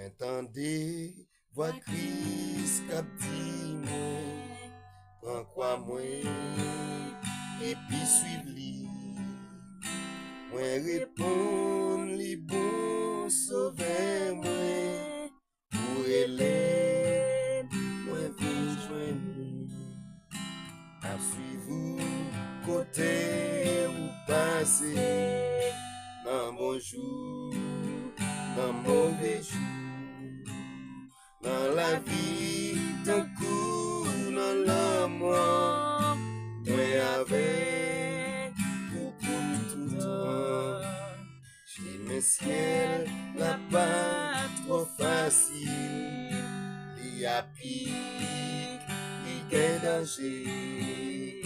M'entendez, voix Christ cap dit moi, prends quoi moi, et puis suive li. Moi répond li bon sauver moi, pour élève, moi vous joindre. À suivre côté ou passer, dans bon jour, dans mauvais jour, dans la vie, d'un coup, dans la mort, moi avec vous pour tout temps. J'ai mes ciels, la pas trop facile, il y a pire, il y a danger.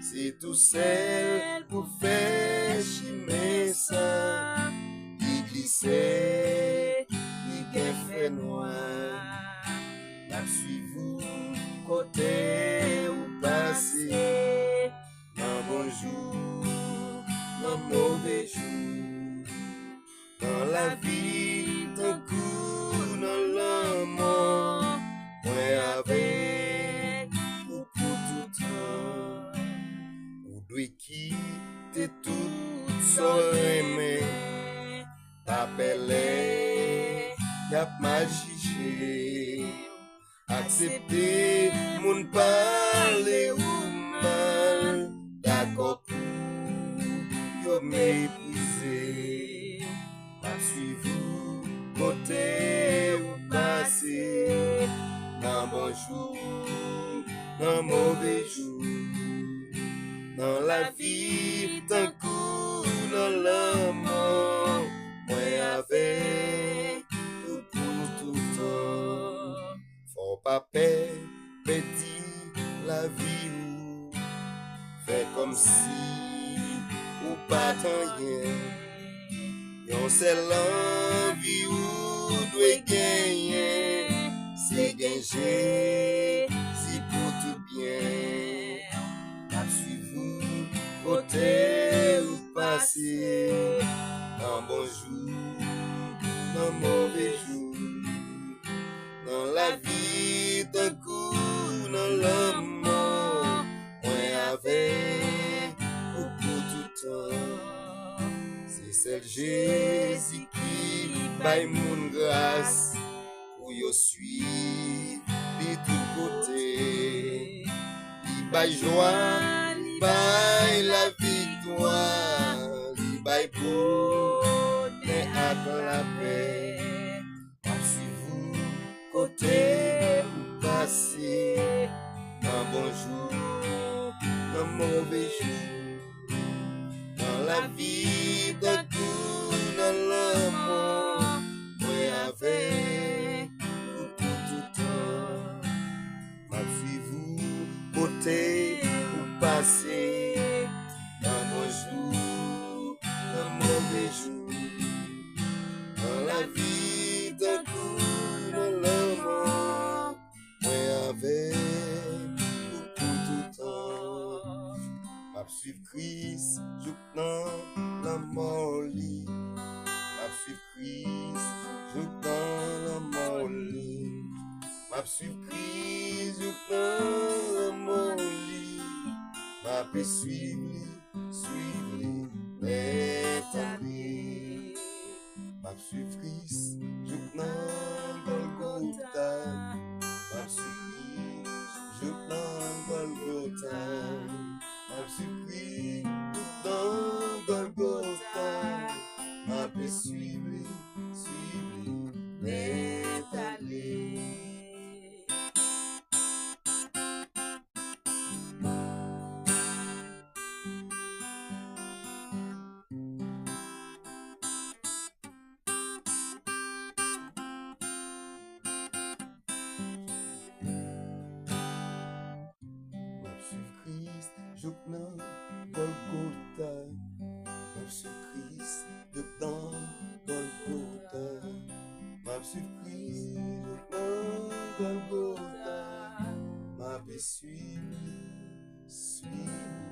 C'est tout seul pour faire chimer ça. Il glissait, il gain fait noir. La suivez-vous côté ou passé. Dans bon jour, dans mauvais jour. Dans la vie, d'un coup, dans la mort. Moi avec ou pour tout temps. Ou doit quitter tout seul aimé. T'appeler, y'a mal jugé. Accepter, mon parler ou mal. D'accord pour yo mépriser. La suivre, côté ou passer. Dans bon jour, dans mauvais jour. Dans la vie, d'un coup, dans la mort, moi avec ou pour tout temps. Faut pas perdre, petit, la vie ou fait comme si ou pas tant rien. Yon c'est l'envie ou doit gagner, c'est gagner, si pour tout bien. La suivre, côté ou passer, dans bon jour, dans mauvais jour, dans la vie, d'un coup, dans la mort, moi avec ou pour tout temps. C'est celle Jésus qui baille mon grâce, pour yo suivre de tous côtés. Li baille joie, li baille la victoire, li baille bonheur ak la paix. A suivre côté ou passer, dans bon jour, dans mauvais jour, dans la vie, d'un coup, dans la mort, moi avec ou pour tout temps. Ma suivre côté ou passer, dans bon jour, dans mauvais jour, dans la vie, d'un coup, dans la mort, moi avec ou pour tout temps. Ma suivre Christ, jouk dans la mort li. Ma suivre Christ, jouk dans la mort li. Ma suivre Christ, jouk dans la mort li. Ma pe suivre li, l'éternel. Ma suivre Christ, jouk dans Golgotha. Ma suivre Christ, jouk dans Golgotha. Ma suivre Christ, jouk dans Golgotha. Ma pe suivre li, l'éternel. Christ, jouk nan Golgotha. M'a suivre Christ, jouk nan Golgotha. M'a suivre Christ, jouk nan Golgotha. M'a suivre, suivre.